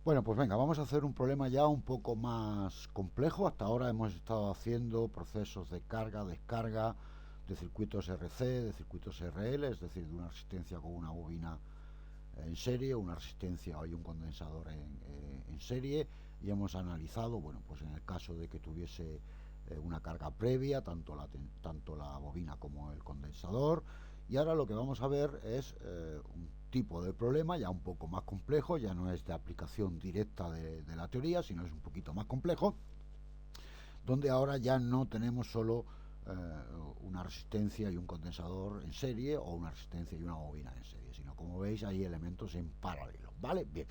Bueno, pues venga, vamos a hacer un problema ya un poco más complejo. Hasta ahora hemos estado haciendo procesos de carga, descarga, de circuitos RC, de circuitos RL, es decir, de una resistencia con una bobina en serie, una resistencia y un condensador en serie, y hemos analizado, bueno, pues en el caso de que tuviese una carga previa, tanto la bobina como el condensador. Y ahora lo que vamos a ver es un tipo de problema ya un poco más complejo, ya no es de aplicación directa de la teoría, sino es un poquito más complejo, donde ahora ya no tenemos solo una resistencia y un condensador en serie, o una resistencia y una bobina en serie, sino, como veis, hay elementos en paralelo, ¿vale? Bien,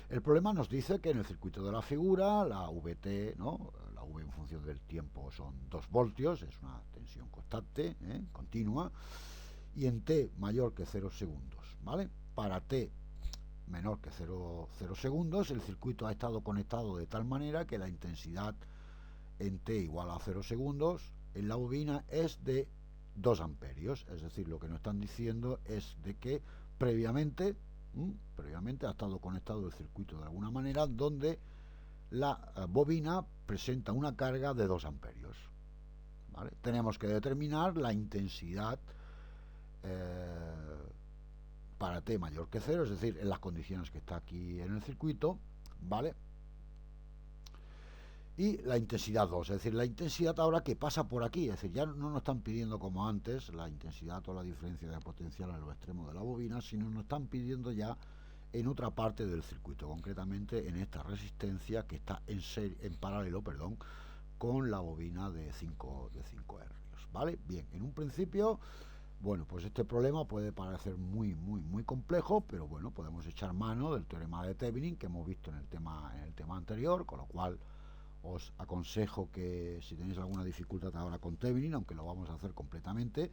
el problema nos dice que en el circuito de la figura la VT, ¿no?, la V en función del tiempo son 2 voltios, es una tensión constante, continua, y en T mayor que 0 segundos, ¿vale? Para T menor que 0 segundos, el circuito ha estado conectado de tal manera que la intensidad en T igual a 0 segundos en la bobina es de 2 amperios. Es decir, lo que nos están diciendo es de que previamente ha estado conectado el circuito de alguna manera donde la bobina presenta una carga de 2 amperios. ¿Vale? Tenemos que determinar la intensidad para T mayor que 0, es decir, en las condiciones que está aquí en el circuito, ¿vale? Y la intensidad 2, es decir, la intensidad ahora que pasa por aquí, es decir, ya no nos están pidiendo como antes la intensidad o la diferencia de potencial a los extremos de la bobina, sino nos están pidiendo ya en otra parte del circuito, concretamente en esta resistencia que está en paralelo, perdón, con la bobina de 5 hercios, ¿vale? Bien, en un principio, bueno, pues este problema puede parecer muy complejo, pero bueno, podemos echar mano del teorema de Thevenin que hemos visto en el tema anterior, con lo cual os aconsejo que, si tenéis alguna dificultad ahora con Thevenin, aunque lo vamos a hacer completamente,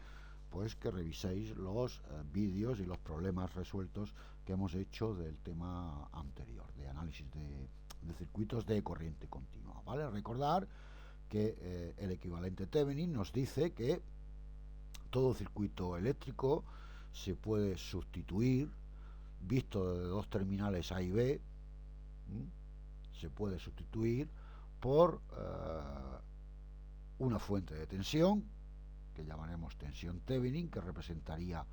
pues que reviséis los vídeos y los problemas resueltos que hemos hecho del tema anterior, de análisis de circuitos de corriente continua, ¿vale? Recordar que el equivalente Thevenin nos dice que todo circuito eléctrico se puede sustituir, visto de dos terminales A y B, se puede sustituir por una fuente de tensión, que llamaremos tensión Thevenin, que representaría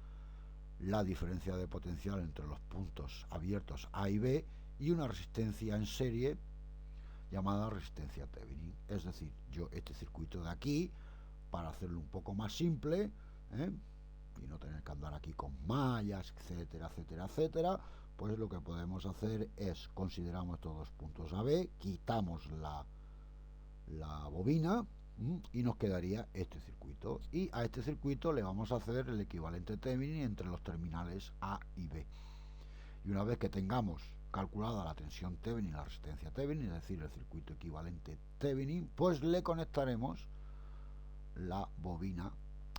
la diferencia de potencial entre los puntos abiertos A y B, y una resistencia en serie llamada resistencia Thevenin. Es decir, yo este circuito de aquí, para hacerlo un poco más simple, y no tener que andar aquí con mallas, etcétera, pues lo que podemos hacer es, consideramos estos dos puntos AB, quitamos la bobina y nos quedaría este circuito, y a este circuito le vamos a hacer el equivalente Thevenin entre los terminales A y B. Y una vez que tengamos calculada la tensión Thevenin y la resistencia Thevenin, es decir, el circuito equivalente Thevenin, pues le conectaremos la bobina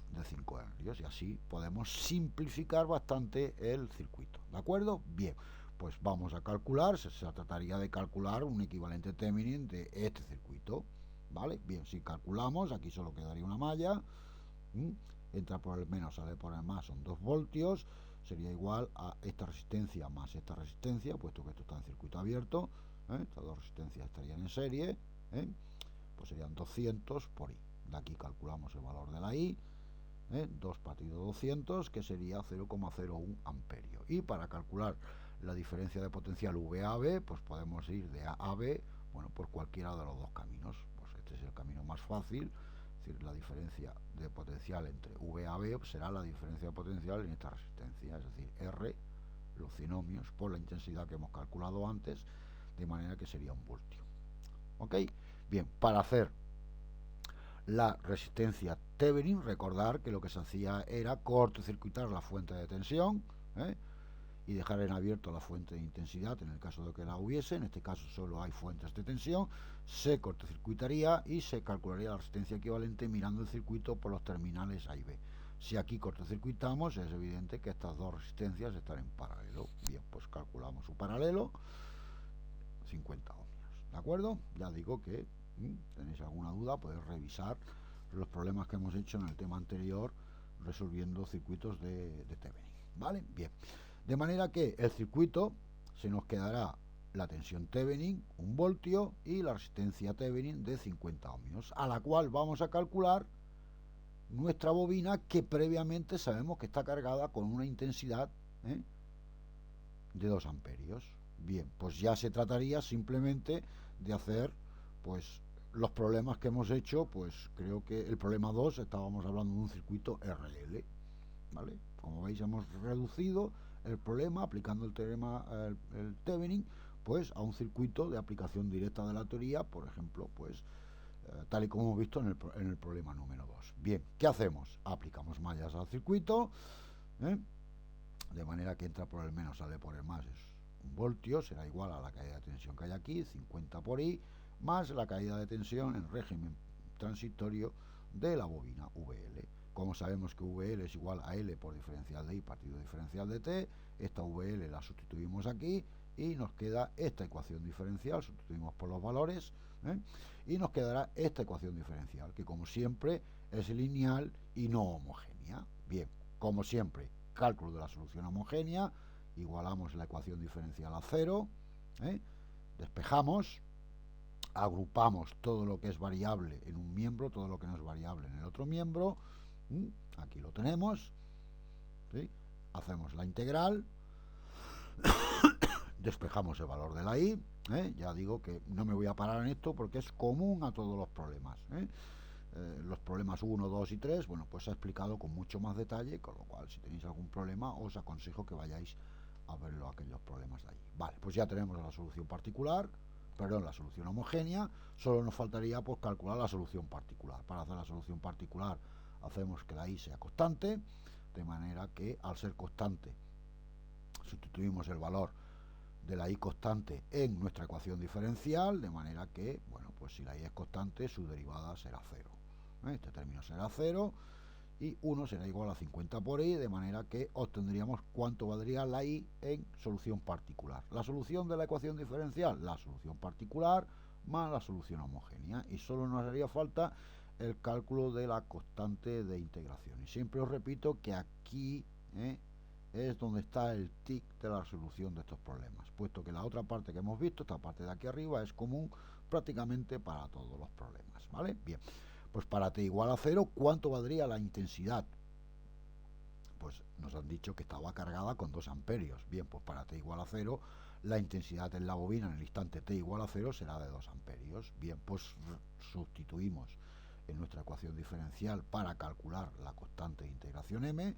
de 5 hercios, y así podemos simplificar bastante el circuito, ¿de acuerdo? Bien, pues vamos a calcular, se trataría de calcular un equivalente Thevenin de este circuito, ¿vale? Bien, si calculamos, aquí solo quedaría una malla, entra por el menos, sale por el más, son 2 voltios, sería igual a esta resistencia más esta resistencia, puesto que esto está en circuito abierto, estas dos resistencias estarían en serie, pues serían 200 por I. De aquí calculamos el valor de la I, 2 partido 200, que sería 0,01 amperio. Y para calcular la diferencia de potencial VAB, pues podemos ir de A a B, bueno, por cualquiera de los dos caminos. Pues este es el camino más fácil, es decir, la diferencia de potencial entre VAB será la diferencia de potencial en esta resistencia, es decir, R, los cinomios, por la intensidad que hemos calculado antes, de manera que sería un voltio. ¿Ok? Bien, para hacer la resistencia Thevenin, recordar que lo que se hacía era cortocircuitar la fuente de tensión, y dejar en abierto la fuente de intensidad en el caso de que la hubiese. En este caso solo hay fuentes de tensión, se cortocircuitaría y se calcularía la resistencia equivalente mirando el circuito por los terminales A y B. Si aquí cortocircuitamos, es evidente que estas dos resistencias están en paralelo. Bien, pues calculamos su paralelo, 50 ohmios, ¿de acuerdo? Ya digo que tenéis alguna duda, podéis revisar los problemas que hemos hecho en el tema anterior resolviendo circuitos de Thevenin, ¿vale? Bien, de manera que el circuito se nos quedará la tensión Thevenin, 1 voltio, y la resistencia Thevenin de 50 ohmios, a la cual vamos a calcular nuestra bobina, que previamente sabemos que está cargada con una intensidad de 2 amperios. Bien, pues ya se trataría simplemente de hacer pues los problemas que hemos hecho. Pues creo que el problema 2 estábamos hablando de un circuito RL, ¿vale? Como veis, hemos reducido el problema aplicando el teorema el Thevenin pues a un circuito de aplicación directa de la teoría, por ejemplo, pues tal y como hemos visto en el problema número 2. Bien, ¿qué hacemos? Aplicamos mallas al circuito, de manera que entra por el menos, sale por el más, es 1 voltio, será igual a la caída de tensión que hay aquí, 50 por I, más la caída de tensión en régimen transitorio de la bobina VL. Como sabemos que VL es igual a L por diferencial de I partido diferencial de T, esta VL la sustituimos aquí y nos queda esta ecuación diferencial, sustituimos por los valores, y nos quedará esta ecuación diferencial, que como siempre es lineal y no homogénea. Bien, como siempre, cálculo de la solución homogénea, igualamos la ecuación diferencial a 0, despejamos, agrupamos todo lo que es variable en un miembro, todo lo que no es variable en el otro miembro, aquí lo tenemos, ¿sí? Hacemos la integral, despejamos el valor de la I, ya digo que no me voy a parar en esto porque es común a todos los problemas, los problemas 1, 2 y 3, bueno, pues se ha explicado con mucho más detalle, con lo cual si tenéis algún problema os aconsejo que vayáis a verlo, aquellos problemas de allí. Vale, pues ya tenemos la solución particular, perdón, la solución homogénea, solo nos faltaría pues calcular la solución particular. Para hacer la solución particular hacemos que la I sea constante, de manera que al ser constante sustituimos el valor de la I constante en nuestra ecuación diferencial, de manera que, bueno, pues si la I es constante, su derivada será 0. Este término será 0 y 1 será igual a 50 por I, de manera que obtendríamos cuánto valdría la I en solución particular. La solución de la ecuación diferencial, la solución particular más la solución homogénea, y solo nos haría falta el cálculo de la constante de integración. Y siempre os repito que aquí es donde está el tic de la resolución de estos problemas, puesto que la otra parte que hemos visto, esta parte de aquí arriba, es común prácticamente para todos los problemas, ¿vale? Bien, pues para t igual a 0, ¿cuánto valdría la intensidad? Pues nos han dicho que estaba cargada con 2 amperios. Bien, pues para t igual a 0, la intensidad en la bobina en el instante t igual a 0 será de 2 amperios. Bien, pues sustituimos en nuestra ecuación diferencial para calcular la constante de integración m,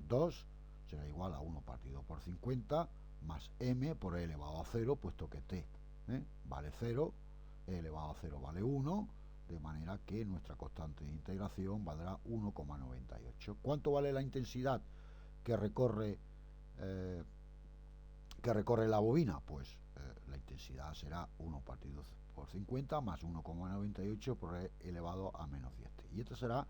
2 será igual a 1 partido por 50 más m por e elevado a 0, puesto que t vale 0, e elevado a 0 vale 1, de manera que nuestra constante de integración valdrá 1,98. ¿Cuánto vale la intensidad que recorre la bobina? Pues la intensidad será 1 partido por 50 más 1,98 por e elevado a menos 10. Y este será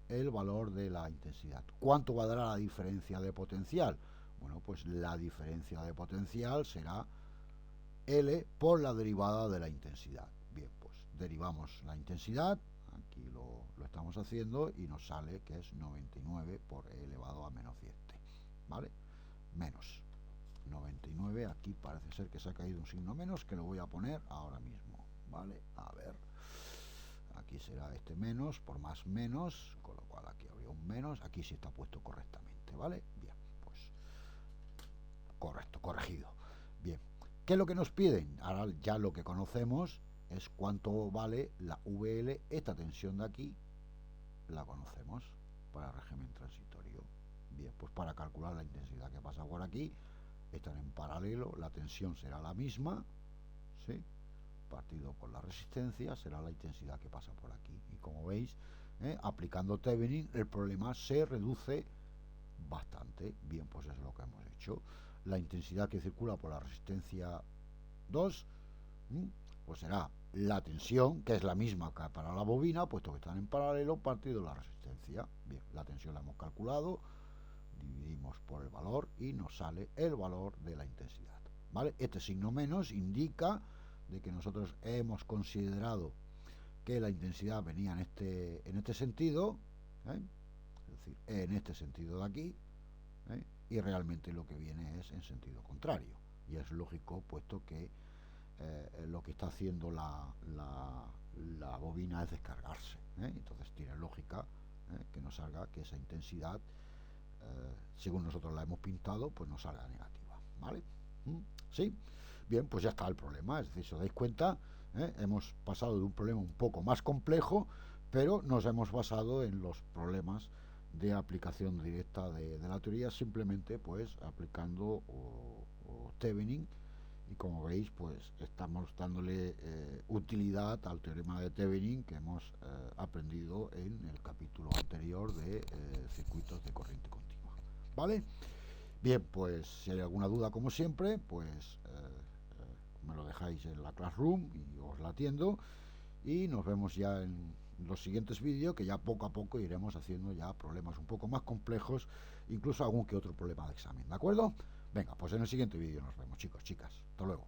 el valor de la intensidad. ¿Cuánto valdrá la diferencia de potencial? Bueno, pues la diferencia de potencial será L por la derivada de la intensidad. Bien, pues derivamos la intensidad, aquí lo estamos haciendo, y nos sale que es 99 por e elevado a menos 10, ¿vale? Menos 99, aquí parece ser que se ha caído un signo menos, que lo voy a poner ahora mismo, ¿vale? A ver, aquí será este menos por más menos, con lo cual aquí habría un menos, aquí sí está puesto correctamente, ¿vale? Bien, pues correcto, corregido. Bien, ¿qué es lo que nos piden? Ahora ya lo que conocemos es cuánto vale la VL, esta tensión de aquí la conocemos para el régimen transitorio. Bien, pues para calcular la intensidad que pasa por aquí, están en paralelo, la tensión será la misma, ¿sí? Partido por la resistencia será la intensidad que pasa por aquí. Y como veis, aplicando Thevenin, el problema se reduce bastante. Bien, pues es lo que hemos hecho. La intensidad que circula por la resistencia 2, pues será la tensión, que es la misma que para la bobina, puesto que están en paralelo, partido la resistencia. Bien, la tensión la hemos calculado, dividimos por el valor y nos sale el valor de la intensidad, ¿vale? Este signo menos indica de que nosotros hemos considerado que la intensidad venía en este sentido, es decir, en este sentido de aquí, y realmente lo que viene es en sentido contrario, y es lógico, puesto que lo que está haciendo la bobina es descargarse, entonces tiene lógica que nos salga que esa intensidad, según nosotros la hemos pintado, pues nos salga negativa, ¿vale? ¿Sí? Bien, pues ya está el problema. Es decir, si os dais cuenta, hemos pasado de un problema un poco más complejo, pero nos hemos basado en los problemas de aplicación directa de la teoría, simplemente pues aplicando o Thevenin, y como veis pues estamos dándole utilidad al teorema de Thevenin que hemos aprendido en el capítulo anterior de circuitos de corriente continua, ¿vale? Bien, pues si hay alguna duda, como siempre, pues me lo dejáis en la Classroom y os la atiendo, y nos vemos ya en los siguientes vídeos, que ya poco a poco iremos haciendo ya problemas un poco más complejos, incluso algún que otro problema de examen, ¿de acuerdo? Venga, pues en el siguiente vídeo nos vemos, chicos, chicas. Hasta luego.